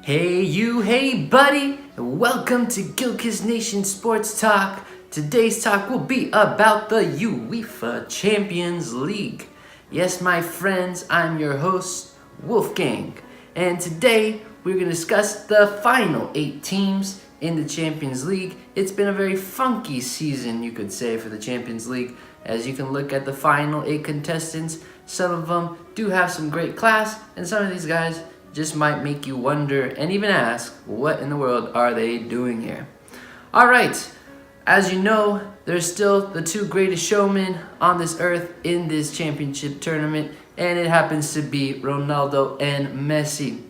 Hey you, hey buddy, and welcome to Gil-Kist Nation Sports Talk. Today's talk will be about the UEFA Champions League. Yes, my friends, I'm your host, Wolfgang, and today we're going to discuss the final 8 teams in the Champions League. It's been a very funky season, you could say, for the Champions League. As you can look at the final 8 contestants, some of them do have some great class, and some of these guys just might make you wonder and even ask, what in the world are they doing here? Alright, as you know, there's still the 2 greatest showmen on this earth in this championship tournament, and it happens to be Ronaldo and Messi.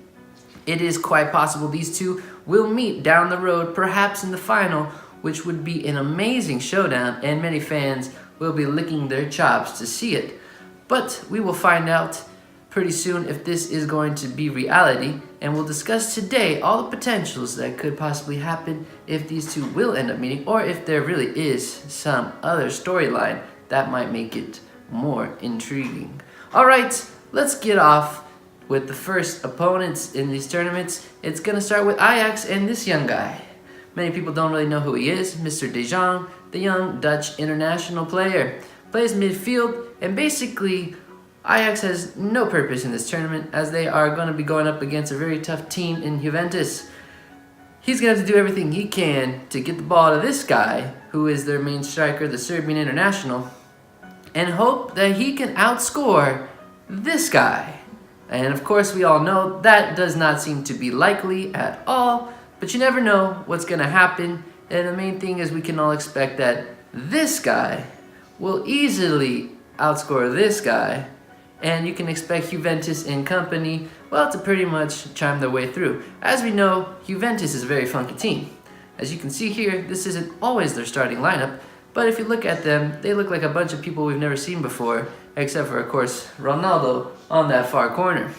It is quite possible these two will meet down the road, perhaps in the final, which would be an amazing showdown, and many fans will be licking their chops to see it. But we will find out pretty soon if this is going to be reality, and we'll discuss today all the potentials that could possibly happen if these two will end up meeting, or if there really is some other storyline that might make it more intriguing. Alright, let's get off with the first opponents in these tournaments. It's going to start with Ajax and this young guy. Many people don't really know who he is, Mr. De Jong, the young Dutch international player. Plays midfield, and basically Ajax has no purpose in this tournament, as they are going to be going up against a very tough team in Juventus. He's going to have to do everything he can to get the ball to this guy, who is their main striker, the Serbian international, and hope that he can outscore this guy. And of course, we all know that does not seem to be likely at all, but you never know what's going to happen. And the main thing is we can all expect that this guy will easily outscore this guy, and you can expect Juventus and company, well, to pretty much chime their way through. As we know, Juventus is a very funky team. As you can see here, this isn't always their starting lineup, but if you look at them, they look like a bunch of people we've never seen before, except for, of course, Ronaldo on that far corner.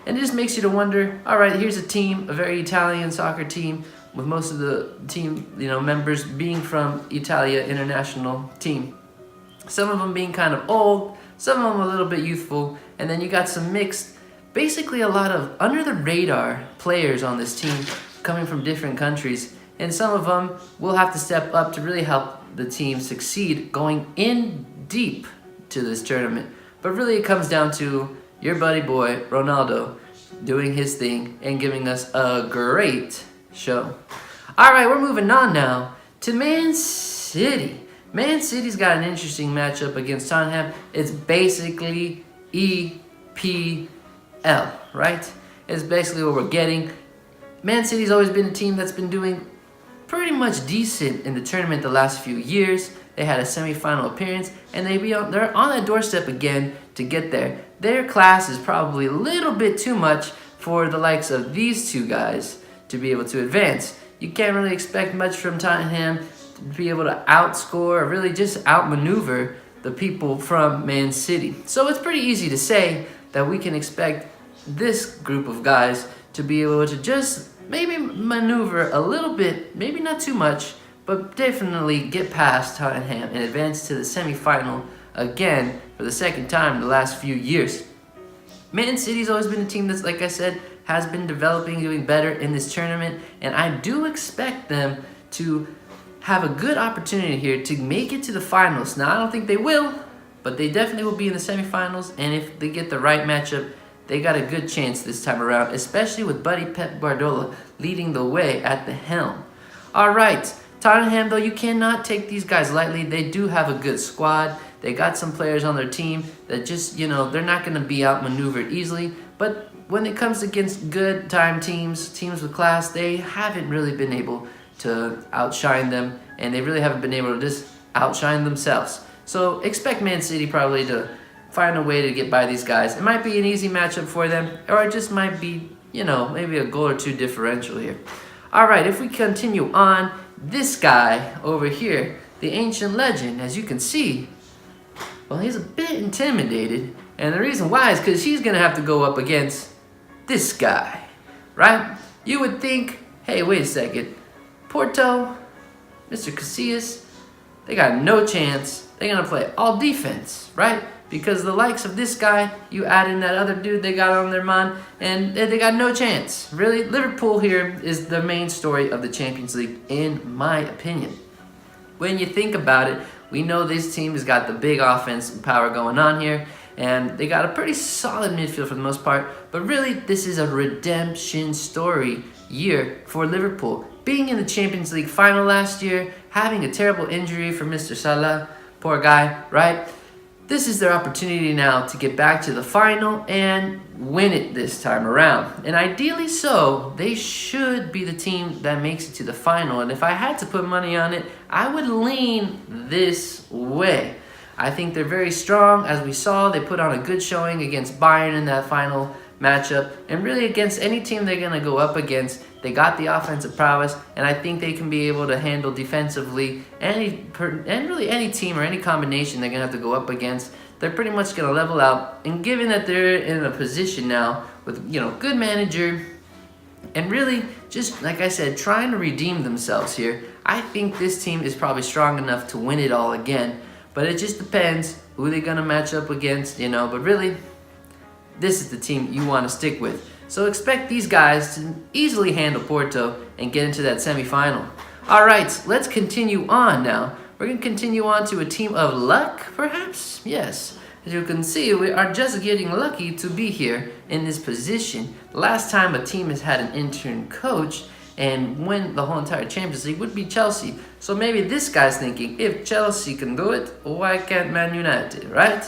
And it just makes you to wonder, alright, here's a team, a very Italian soccer team, with most of the team members being from Italia international team. Some of them being kind of old, some of them a little bit youthful, and then you got some mixed, basically a lot of under-the-radar players on this team coming from different countries, and some of them will have to step up to really help the team succeed going in deep to this tournament. But really it comes down to your buddy boy, Ronaldo, doing his thing and giving us a great show. Alright, we're moving on now to Man City. Man City's got an interesting matchup against Tottenham. It's basically EPL, right? It's basically what we're getting. Man City's always been a team that's been doing pretty much decent in the tournament the last few years. They had a semi-final appearance, and they're on that doorstep again to get there. Their class is probably a little bit too much for the likes of these two guys to be able to advance. You can't really expect much from Tottenham to be able to outscore or really just outmaneuver the people from Man City. So it's pretty easy to say that we can expect this group of guys to be able to just maybe maneuver a little bit, maybe not too much, but definitely get past Tottenham and advance to the semi-final again for the second time in the last few years. Man City's always been a team that's, like I said, has been developing, doing better in this tournament, and I do expect them to have a good opportunity here to make it to the finals. Now, I don't think they will, but they definitely will be in the semifinals, and if they get the right matchup, they got a good chance this time around, especially with buddy Pep Guardiola leading the way at the helm. Alright, Tottenham, though, you cannot take these guys lightly. They do have a good squad. They got some players on their team that just, they're not going to be outmaneuvered easily, but when it comes against good time teams with class, they haven't really been able to outshine them, and they really haven't been able to just outshine themselves. So expect Man City probably to find a way to get by these guys. It might be an easy matchup for them, or it just might be, maybe a goal or two differential here. Alright, if we continue on, this guy over here, the ancient legend, as you can see, well, he's a bit intimidated, and the reason why is because he's going to have to go up against this guy, right? You would think, hey, wait a second, Porto, Mr. Casillas, they got no chance. They're going to play all defense, right? because the likes of this guy, you add in that other dude they got on their man, and they got no chance. Really, Liverpool here is the main story of the Champions League, in my opinion. When you think about it, we know this team has got the big offensive power going on here, and they got a pretty solid midfield for the most part, but really this is a redemption story year for Liverpool. Being in the Champions League final last year, having a terrible injury for Mr. Salah, poor guy, right? This is their opportunity now to get back to the final and win it this time around. And ideally so, they should be the team that makes it to the final. And if I had to put money on it, I would lean this way. I think they're very strong. As we saw, they put on a good showing against Bayern in that final matchup. And really against any team they're going to go up against, they got the offensive prowess, and I think they can be able to handle defensively and really any team or any combination they're going to have to go up against. They're pretty much going to level out. And given that they're in a position now with, good manager and really just, like I said, trying to redeem themselves here, I think this team is probably strong enough to win it all again. But it just depends who they're going to match up against, But really, this is the team you want to stick with. So expect these guys to easily handle Porto and get into that semifinal. All right, let's continue on now. We're going to continue on to a team of luck, perhaps? Yes. As you can see, we are just getting lucky to be here in this position. Last time a team has had an intern coach and win the whole entire Champions League would be Chelsea. So maybe this guy's thinking, if Chelsea can do it, why can't Man United, right?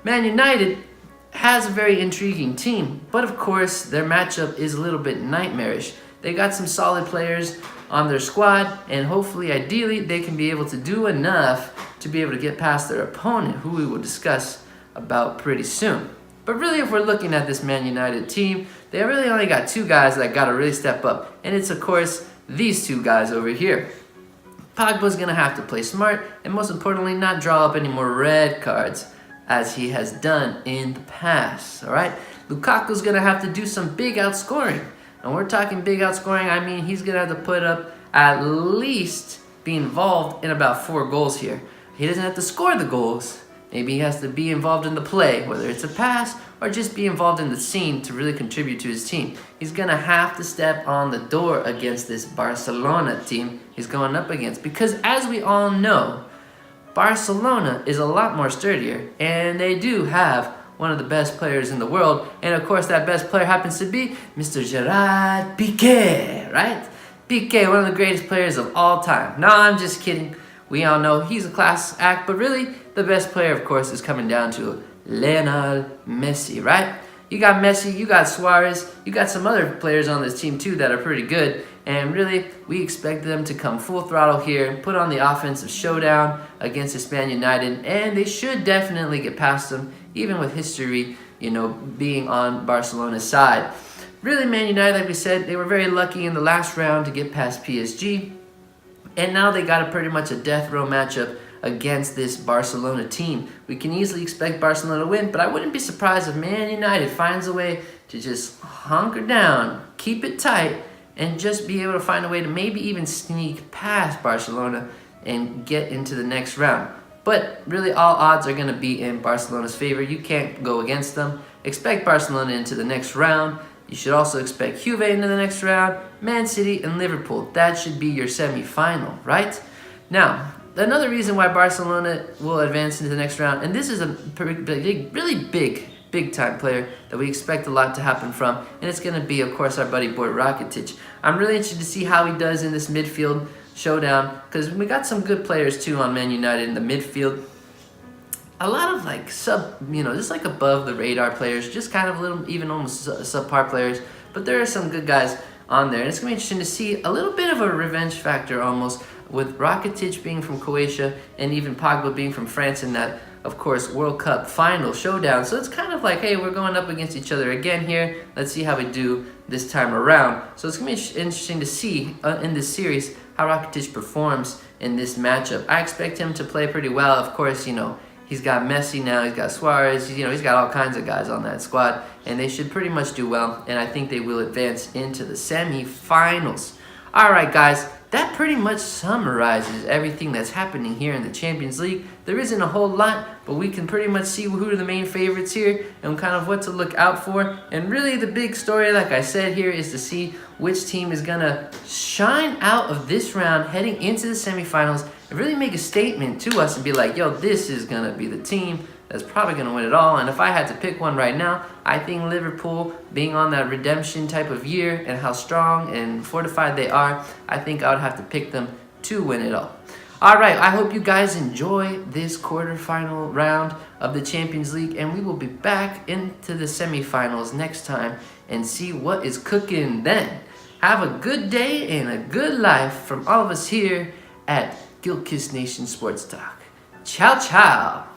Man United has a very intriguing team, but of course their matchup is a little bit nightmarish. They got some solid players on their squad, and hopefully, ideally, they can be able to do enough to be able to get past their opponent, who we will discuss about pretty soon. But really, if we're looking at this Man United team, they really only got two guys that got to really step up, and it's of course these two guys over here. Pogba's gonna have to play smart, and most importantly, not draw up any more red cards, as he has done in the past, all right? Lukaku's going to have to do some big outscoring. And we're talking big outscoring, I mean he's going to have to put up at least be involved in about 4 goals here. He doesn't have to score the goals. Maybe he has to be involved in the play, whether it's a pass or just be involved in the scene to really contribute to his team. He's going to have to step on the door against this Barcelona team he's going up against. Because as we all know, Barcelona is a lot more sturdier, and they do have one of the best players in the world, and of course that best player happens to be Mr. Gerard Piqué, right? Piqué, one of the greatest players of all time. No, I'm just kidding. We all know he's a class act, but really the best player, of course, is coming down to Lionel Messi, right? You got Messi, you got Suarez, you got some other players on this team too that are pretty good. And really, we expect them to come full throttle here and put on the offensive showdown against this Man United. And they should definitely get past them, even with history, being on Barcelona's side. Really, Man United, like we said, they were very lucky in the last round to get past PSG. And now they got pretty much a death row matchup against this Barcelona team. We can easily expect Barcelona to win, but I wouldn't be surprised if Man United finds a way to just hunker down, keep it tight, and just be able to find a way to maybe even sneak past Barcelona and get into the next round. But really, all odds are going to be in Barcelona's favor. You can't go against them. Expect Barcelona into the next round. You should also expect Juve into the next round, Man City, and Liverpool. That should be your semi-final, right? Now, another reason why Barcelona will advance into the next round, and this is a really big time player that we expect a lot to happen from, and it's going to be, of course, our buddy boy Rakitic. I'm really interested to see how he does in this midfield showdown, because we got some good players too on Man United in the midfield. A lot of just like above the radar players, just kind of even almost subpar players, but there are some good guys on there, and it's going to be interesting to see a little bit of a revenge factor almost, with Rakitic being from Croatia and even Pogba being from France in that, of course, World Cup final showdown. So it's kind of like, hey, we're going up against each other again here. Let's see how we do this time around. So it's going to be interesting to see in this series how Rakitic performs in this matchup. I expect him to play pretty well. Of course, he's got Messi now, he's got Suarez, he's got all kinds of guys on that squad, and they should pretty much do well, and I think they will advance into the semi-finals. All right, guys, that pretty much summarizes everything that's happening here in the Champions League. There isn't a whole lot, but we can pretty much see who are the main favorites here and kind of what to look out for. And really the big story, like I said here, is to see which team is gonna shine out of this round heading into the semifinals and really make a statement to us and be like, yo, this is gonna be the team that's probably going to win it all. And if I had to pick one right now, I think Liverpool, being on that redemption type of year and how strong and fortified they are, I think I would have to pick them to win it all. All right, I hope you guys enjoy this quarterfinal round of the Champions League, and we will be back into the semifinals next time and see what is cooking then. Have a good day and a good life from all of us here at Gil-Kist Nation Sports Talk. Ciao, ciao.